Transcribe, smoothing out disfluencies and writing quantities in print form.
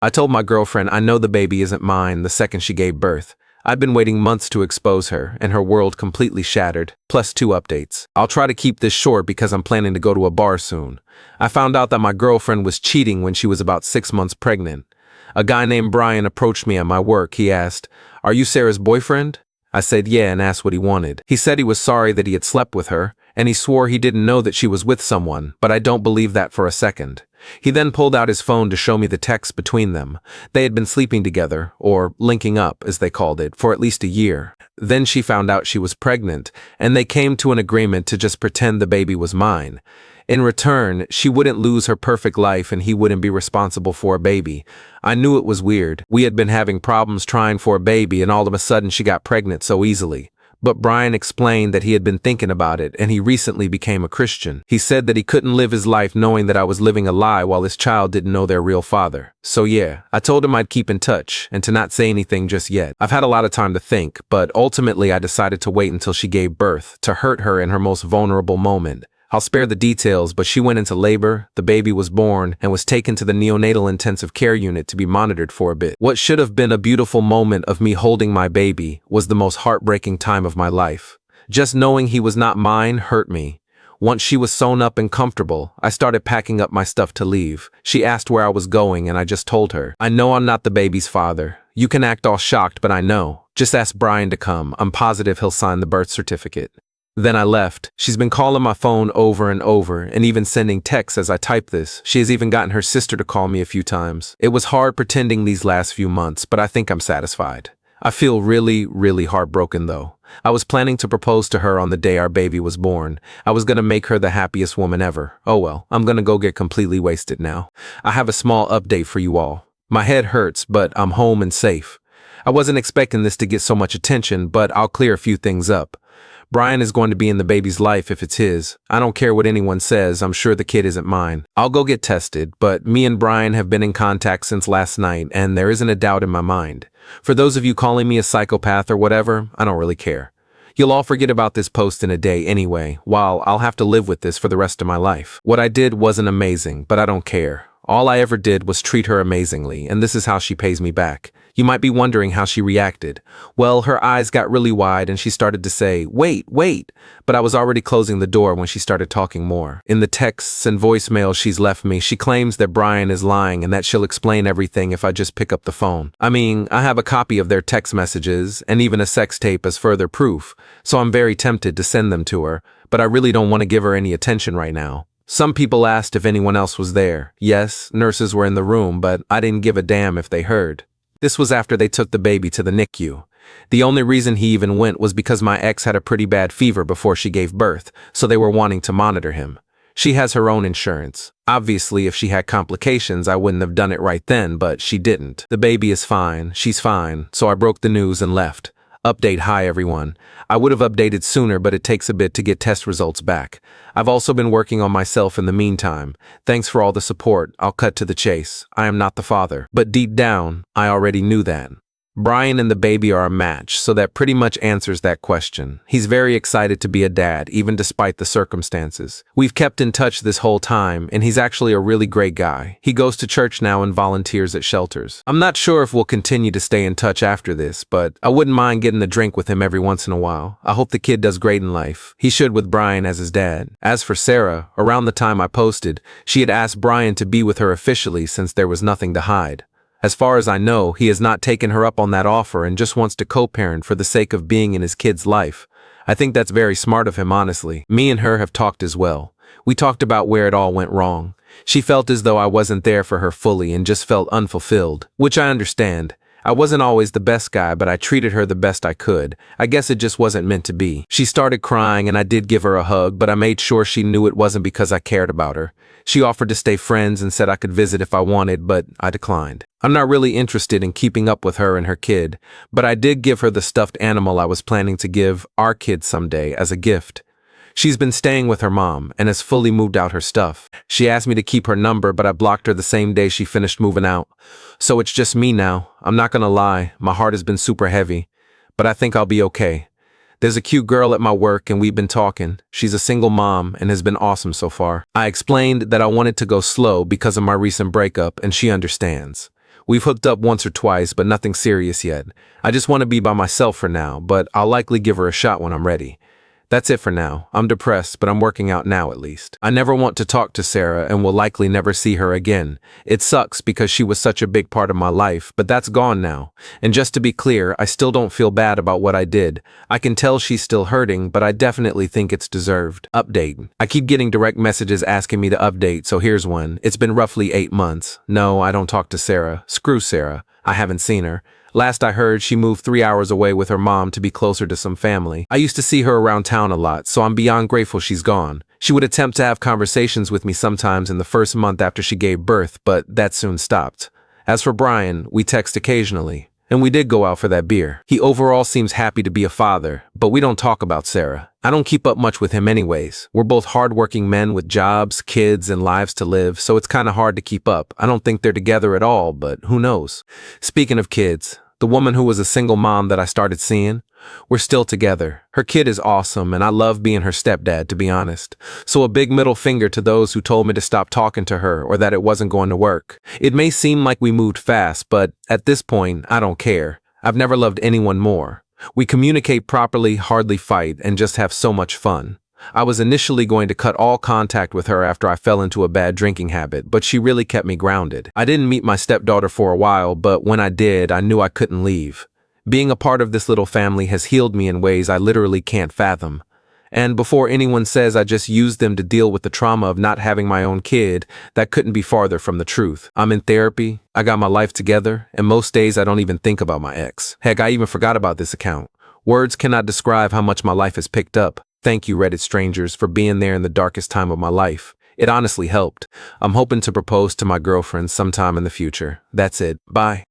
I told my girlfriend I know the baby isn't mine the second she gave birth. I'd been waiting months to expose her, and her world completely shattered, plus 2 updates. I'll try to keep this short because I'm planning to go to a bar soon. I found out that my girlfriend was cheating when she was about 6 months pregnant. A guy named Brian approached me at my work. He asked, "Are you Sarah's boyfriend?" I said yeah and asked what he wanted. He said he was sorry that he had slept with her, and he swore he didn't know that she was with someone, but I don't believe that for a second. He then pulled out his phone to show me the texts between them. They had been sleeping together, or linking up, as they called it, for at least a year. Then she found out she was pregnant, and they came to an agreement to just pretend the baby was mine. In return, she wouldn't lose her perfect life and he wouldn't be responsible for a baby. I knew it was weird. We had been having problems trying for a baby, and all of a sudden she got pregnant so easily. But Brian explained that he had been thinking about it, and he recently became a Christian. He said that he couldn't live his life knowing that I was living a lie while his child didn't know their real father. So yeah, I told him I'd keep in touch, and to not say anything just yet. I've had a lot of time to think, but ultimately I decided to wait until she gave birth, to hurt her in her most vulnerable moment. I'll spare the details, but she went into labor, the baby was born, and was taken to the neonatal intensive care unit to be monitored for a bit. What should have been a beautiful moment of me holding my baby was the most heartbreaking time of my life. Just knowing he was not mine hurt me. Once she was sewn up and comfortable, I started packing up my stuff to leave. She asked where I was going, and I just told her, "I know I'm not the baby's father. You can act all shocked, but I know. Just ask Brian to come. I'm positive he'll sign the birth certificate." Then I left. She's been calling my phone over and over, and even sending texts as I type this. She has even gotten her sister to call me a few times. It was hard pretending these last few months, but I think I'm satisfied. I feel really, really heartbroken though. I was planning to propose to her on the day our baby was born. I was gonna make her the happiest woman ever. Oh well, I'm gonna go get completely wasted now. I have a small update for you all. My head hurts, but I'm home and safe. I wasn't expecting this to get so much attention, but I'll clear a few things up. Brian is going to be in the baby's life if it's his. I don't care what anyone says, I'm sure the kid isn't mine. I'll go get tested, but me and Brian have been in contact since last night, and there isn't a doubt in my mind. For those of you calling me a psychopath or whatever, I don't really care. You'll all forget about this post in a day anyway, while I'll have to live with this for the rest of my life. What I did wasn't amazing, but I don't care. All I ever did was treat her amazingly, and this is how she pays me back. You might be wondering how she reacted. Well, her eyes got really wide and she started to say, "Wait, wait," but I was already closing the door when she started talking more. In the texts and voicemails she's left me, she claims that Brian is lying and that she'll explain everything if I just pick up the phone. I mean, I have a copy of their text messages and even a sex tape as further proof, so I'm very tempted to send them to her, but I really don't want to give her any attention right now. Some people asked if anyone else was there. Yes, nurses were in the room, but I didn't give a damn if they heard. This was after they took the baby to the NICU. The only reason he even went was because my ex had a pretty bad fever before she gave birth, so they were wanting to monitor him. She has her own insurance. Obviously, if she had complications, I wouldn't have done it right then, but she didn't. The baby is fine, she's fine, so I broke the news and left. Update: hi everyone. I would have updated sooner, but it takes a bit to get test results back. I've also been working on myself in the meantime. Thanks for all the support. I'll cut to the chase. I am not the father. But deep down, I already knew that. Brian and the baby are a match, so that pretty much answers that question. He's very excited to be a dad, even despite the circumstances. We've kept in touch this whole time, and he's actually a really great guy. He goes to church now and volunteers at shelters. I'm not sure if we'll continue to stay in touch after this, but I wouldn't mind getting a drink with him every once in a while. I hope the kid does great in life. He should with Brian as his dad. As for Sarah, around the time I posted, she had asked Brian to be with her officially since there was nothing to hide. As far as I know, he has not taken her up on that offer and just wants to co-parent for the sake of being in his kid's life. I think that's very smart of him, honestly. Me and her have talked as well. We talked about where it all went wrong. She felt as though I wasn't there for her fully and just felt unfulfilled, which I understand. I wasn't always the best guy, but I treated her the best I could. I guess it just wasn't meant to be. She started crying and I did give her a hug, but I made sure she knew it wasn't because I cared about her. She offered to stay friends and said I could visit if I wanted, but I declined. I'm not really interested in keeping up with her and her kid, but I did give her the stuffed animal I was planning to give our kid someday as a gift. She's been staying with her mom and has fully moved out her stuff. She asked me to keep her number, but I blocked her the same day she finished moving out. So it's just me now. I'm not gonna lie, my heart has been super heavy, but I think I'll be okay. There's a cute girl at my work and we've been talking. She's a single mom and has been awesome so far. I explained that I wanted to go slow because of my recent breakup and she understands. We've hooked up once or twice, but nothing serious yet. I just want to be by myself for now, but I'll likely give her a shot when I'm ready. That's it for now. I'm depressed, but I'm working out now at least. I never want to talk to Sarah and will likely never see her again. It sucks because she was such a big part of my life, but that's gone now. And just to be clear, I still don't feel bad about what I did. I can tell she's still hurting, but I definitely think it's deserved. Update. I keep getting direct messages asking me to update, so here's one. It's been roughly 8 months. No, I don't talk to Sarah. Screw Sarah. I haven't seen her. Last I heard, she moved 3 hours away with her mom to be closer to some family. I used to see her around town a lot, so I'm beyond grateful she's gone. She would attempt to have conversations with me sometimes in the first month after she gave birth, but that soon stopped. As for Brian, we text occasionally. And we did go out for that beer. He overall seems happy to be a father, but we don't talk about Sarah. I don't keep up much with him anyways. We're both hardworking men with jobs, kids, and lives to live, so it's kinda hard to keep up. I don't think they're together at all, but who knows? Speaking of kids, the woman who was a single mom that I started seeing, we're still together. Her kid is awesome, and I love being her stepdad, to be honest. So a big middle finger to those who told me to stop talking to her or that it wasn't going to work. It may seem like we moved fast, but at this point, I don't care. I've never loved anyone more. We communicate properly, hardly fight, and just have so much fun. I was initially going to cut all contact with her after I fell into a bad drinking habit, but she really kept me grounded. I didn't meet my stepdaughter for a while, but when I did, I knew I couldn't leave. Being a part of this little family has healed me in ways I literally can't fathom. And before anyone says I just used them to deal with the trauma of not having my own kid, that couldn't be farther from the truth. I'm in therapy, I got my life together, and most days I don't even think about my ex. Heck, I even forgot about this account. Words cannot describe how much my life has picked up. Thank you, Reddit strangers, for being there in the darkest time of my life. It honestly helped. I'm hoping to propose to my girlfriend sometime in the future. That's it. Bye.